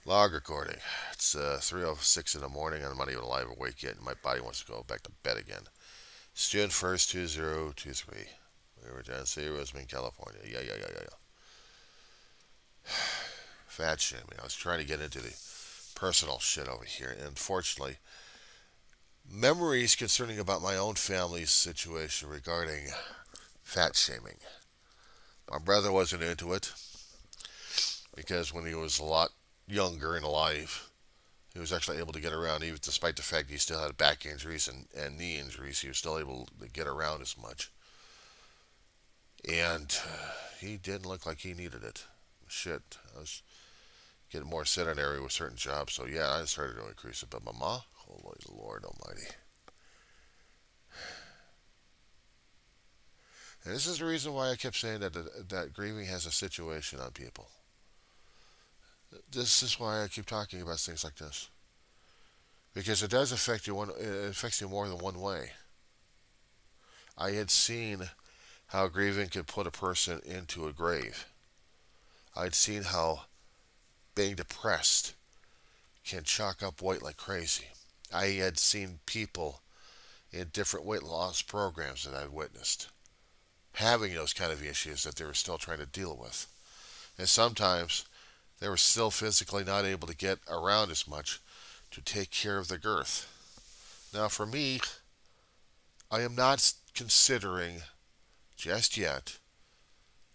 Log recording. It's 3:06 in the morning. I'm not even alive or awake yet, and my body wants to go back to bed again. It's June 1st, 2023. We were down in City Roseman, California. Yeah. Fat shaming. I was trying to get into the personal shit over here, and unfortunately, memories concerning about my own family's situation regarding fat shaming. My brother wasn't into it because when he was a lot younger in life, he was actually able to get around, even despite the fact he still had back injuries and knee injuries. He was still able to get around as much. And he didn't look like he needed it. Shit, I was getting more sedentary with certain jobs. So yeah, I started to increase it. But mama, holy Lord Almighty. And this is the reason why I kept saying that grieving has a situation on people. This is why I keep talking about things like this, because it does affect you. It affects you more than one way. I had seen how grieving could put a person into a grave. I'd seen how being depressed can chalk up weight like crazy. I had seen people in different weight loss programs that I'd witnessed having those kind of issues that they were still trying to deal with. And sometimes they were still physically not able to get around as much to take care of the girth. Now, for me, I am not considering just yet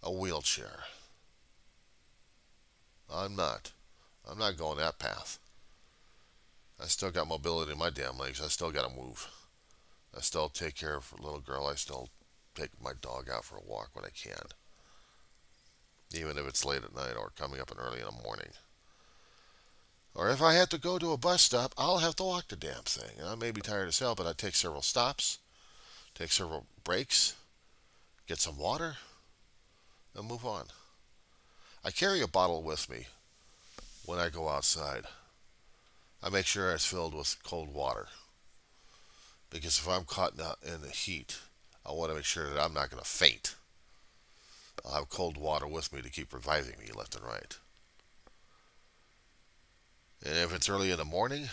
a wheelchair. I'm not. I'm not going that path. I still got mobility in my damn legs. I still got to move. I still take care of a little girl. I still take my dog out for a walk when I can, even if it's late at night or coming up and early in the morning. Or if I have to go to a bus stop, I'll have to walk the damn thing. And I may be tired as hell, but I take several stops, take several breaks, get some water, and move on. I carry a bottle with me when I go outside. I make sure it's filled with cold water, because if I'm caught in the heat, I want to make sure that I'm not going to faint. I'll have cold water with me to keep reviving me left and right. And if it's early in the morning,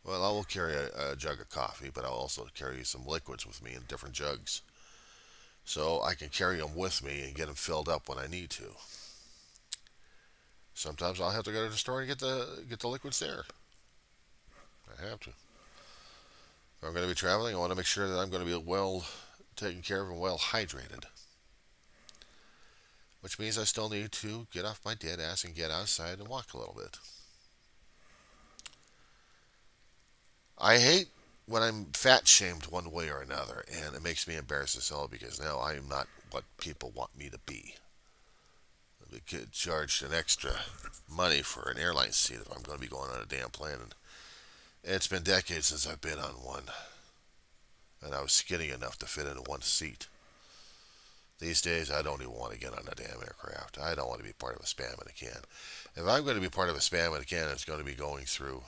well, I will carry a jug of coffee, but I'll also carry some liquids with me in different jugs, so I can carry them with me and get them filled up when I need to. Sometimes I'll have to go to the store and get the liquids there. I have to. If I'm going to be traveling, I want to make sure that I'm going to be well taken care of and well hydrated. Which means I still need to get off my dead ass and get outside and walk a little bit. I hate when I'm fat shamed one way or another, and it makes me embarrassed as hell because now I am not what people want me to be. They get charged an extra money for an airline seat if I'm going to be going on a damn plane. And it's been decades since I've been on one, and I was skinny enough to fit into one seat. These days, I don't even want to get on a damn aircraft. I don't want to be part of a spam in a can. If I'm going to be part of a spam in a can, it's going to be going through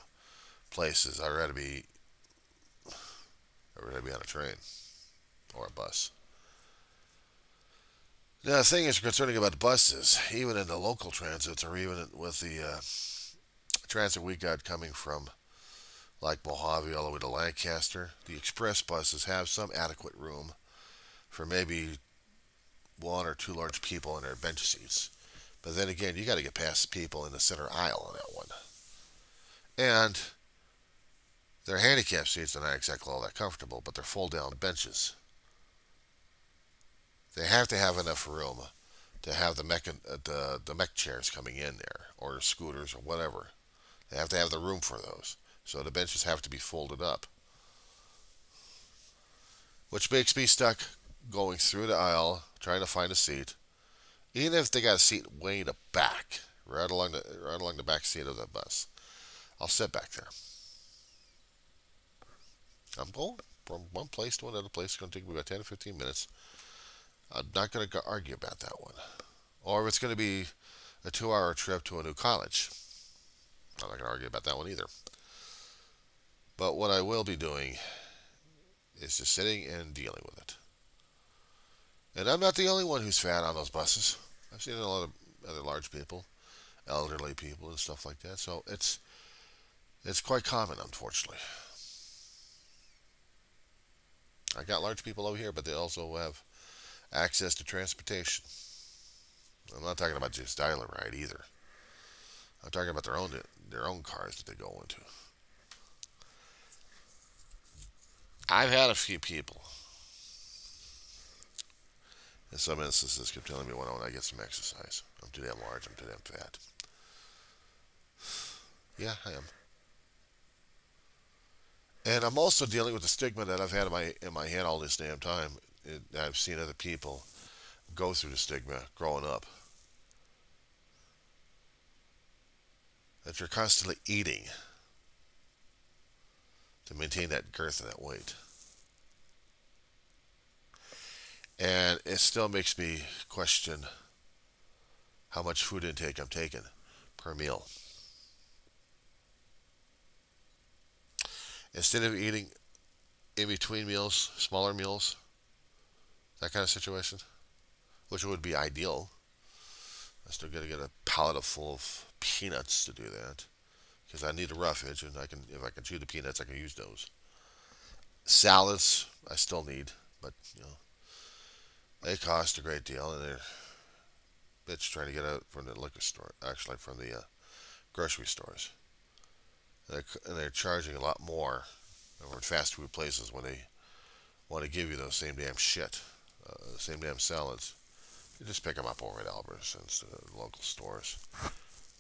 places. I'd rather be on a train or a bus. Now, the thing is concerning about buses, even in the local transits or even with the transit we got coming from like Mojave all the way to Lancaster, the express buses have some adequate room for maybe one or two large people in their bench seats. But then again, you got to get past the people in the center aisle on that one. And their handicap seats are not exactly all that comfortable, but they're fold down benches. They have to have enough room to have the mech chairs coming in there, or scooters or whatever. They have to have the room for those. So the benches have to be folded up. Which makes me stuck going through the aisle, trying to find a seat. Even if they got a seat way in the back, right along the back seat of the bus, I'll sit back there. I'm going from one place to another place. It's going to take me about 10 to 15 minutes. I'm not going to argue about that one. Or if it's going to be a 2-hour trip to a new college, I'm not going to argue about that one either. But what I will be doing is just sitting and dealing with it. And I'm not the only one who's fat on those buses. I've seen a lot of other large people. elderly people and stuff like that. So it's quite common, unfortunately. I got large people over here, but they also have access to transportation. I'm not talking about just dial ride either. I'm talking about their own cars that they go into. I've had a few people in some instances keep telling me when I get some exercise. I'm too damn large. I'm too damn fat. Yeah, I am. And I'm also dealing with the stigma that I've had in my head all this damn time. I've seen other people go through the stigma growing up. That you're constantly eating to maintain that girth and that weight. And it still makes me question how much food intake I'm taking per meal. Instead of eating in between meals, smaller meals, that kind of situation, which would be ideal. I still got to get a pallet full of peanuts to do that because I need a roughage, and if I can chew the peanuts, I can use those. Salads, I still need, but they cost a great deal, and they're bitch trying to get out from the liquor store, actually from the grocery stores. And they're charging a lot more over at fast food places when they want to give you those same damn shit, same damn salads. You just pick them up over at Albertsons, local stores.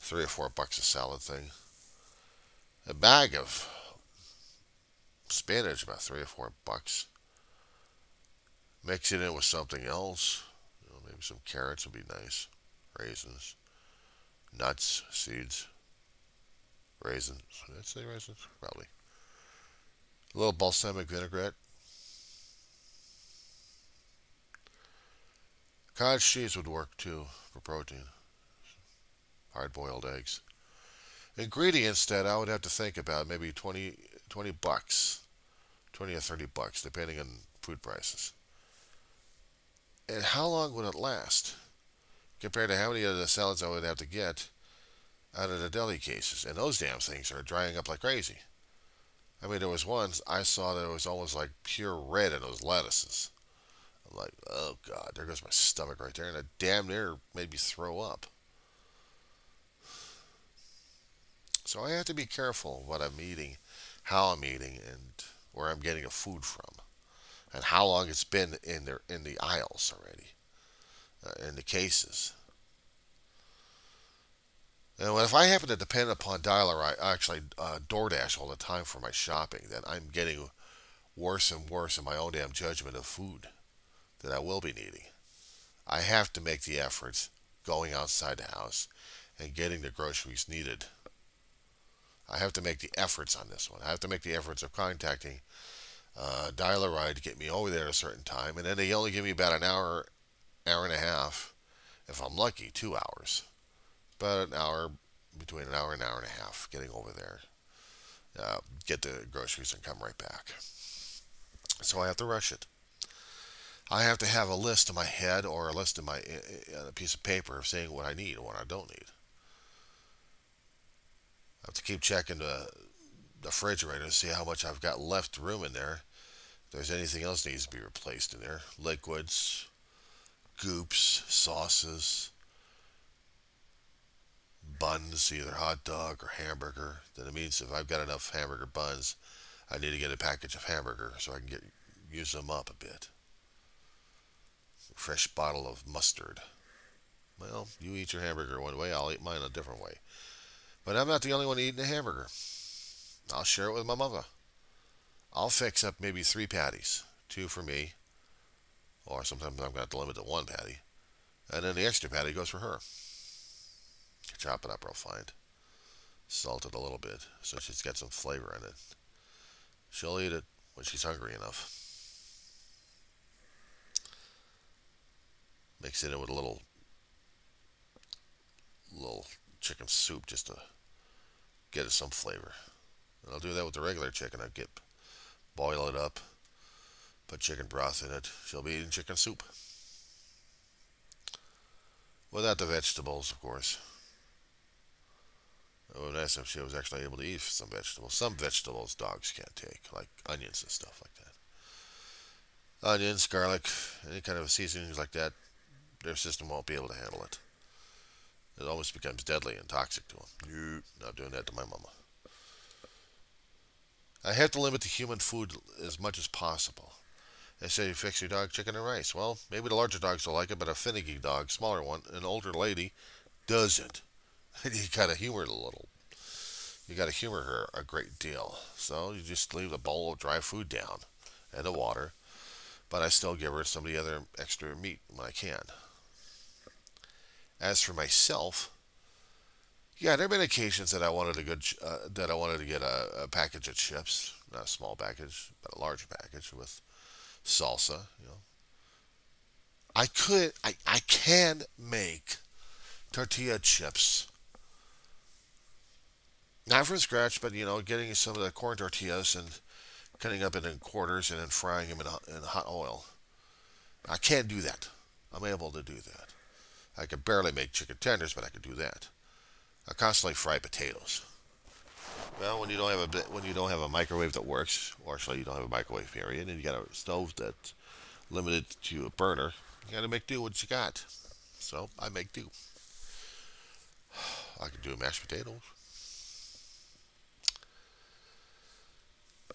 $3 or $4 a salad thing. A bag of spinach, about $3 or $4. Mix it in with something else. Maybe some carrots would be nice. Raisins, nuts, seeds, raisins. Did I say raisins? Probably. A little balsamic vinaigrette. Cottage cheese would work too for protein. Hard-boiled eggs. Ingredients that I would have to think about, maybe 20 bucks, 20 or $30, depending on food prices. And how long would it last compared to how many of the salads I would have to get out of the deli cases? And those damn things are drying up like crazy. I mean, there was ones I saw that it was almost like pure red in those lettuces. I'm like, oh God, there goes my stomach right there, and it damn near made me throw up. So I have to be careful what I'm eating, how I'm eating, and where I'm getting the food from, and how long it's been in the aisles already, in the cases. And if I happen to depend upon DoorDash all the time for my shopping, then I'm getting worse and worse in my own damn judgment of food that I will be needing. I have to make the efforts going outside the house and getting the groceries needed. I have to make the efforts on this one. I have to make the efforts of contacting Dial-A-Ride to get me over there at a certain time, and then they only give me about an hour, hour and a half, if I'm lucky, 2 hours. About an hour, between an hour and a half, getting over there, get the groceries and come right back. So I have to rush it. I have to have a list in my head or a list in a piece of paper saying what I need and what I don't need. I have to keep checking the refrigerator to see how much I've got left room in there. If there's anything else that needs to be replaced in there. Liquids, goops, sauces, buns, either hot dog or hamburger. Then it means if I've got enough hamburger buns, I need to get a package of hamburger so I can use them up a bit. A fresh bottle of mustard. Well, you eat your hamburger one way, I'll eat mine a different way. But I'm not the only one eating a hamburger. I'll share it with my mother. I'll fix up maybe 3 patties. 2 for me. Or sometimes I'm going to limit to 1 patty. And then the extra patty goes for her. Chop it up real fine. Salt it a little bit so she's got some flavor in it. She'll eat it when she's hungry enough. Mix it in with a little chicken soup just to get it some flavor. And I'll do that with the regular chicken. Boil it up, put chicken broth in it. She'll be eating chicken soup. Without the vegetables, of course. would ask if she was actually able to eat some vegetables. Some vegetables dogs can't take, like onions and stuff like that. Onions, garlic, any kind of seasonings like that, their system won't be able to handle it. It almost becomes deadly and toxic to them. Not doing that to my mama. I have to limit the human food as much as possible. They say you fix your dog chicken and rice. Well, maybe the larger dogs will like it, but a finicky dog, smaller one, an older lady, doesn't. You gotta humor it a little. You gotta humor her a great deal. So you just leave a bowl of dry food down and the water, but I still give her some of the other extra meat when I can. As for myself, yeah, there have been occasions that I wanted to get a package of chips, not a small package, but a large package with salsa. I can make tortilla chips, not from scratch, but getting some of the corn tortillas and cutting up it in quarters and then frying them in hot oil. I can do that. I'm able to do that. I can barely make chicken tenders, but I can do that. I constantly fry potatoes. Well, when you don't have a microwave that works, or actually you don't have a microwave period, and you got a stove that's limited to a burner, you got to make do with what you got. So I make do. I can do mashed potatoes.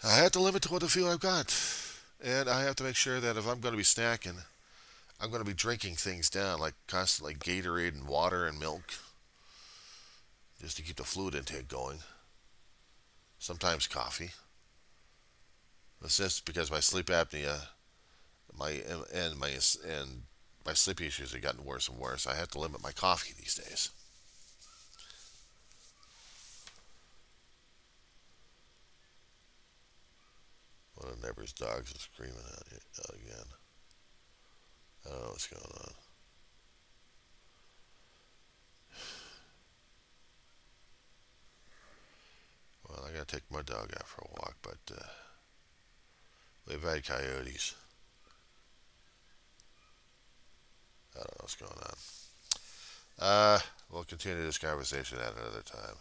I have to limit to what the fuel I've got, and I have to make sure that if I'm going to be snacking, I'm going to be drinking things down, like constantly Gatorade and water and milk, just to keep the fluid intake going. Sometimes coffee. This is because my sleep apnea, my sleep issues have gotten worse and worse. I have to limit my coffee these days. One of the neighbor's dogs is screaming at you again. I don't know what's going on. Well, I gotta take my dog out for a walk, but we've had coyotes. I don't know what's going on. We'll continue this conversation at another time.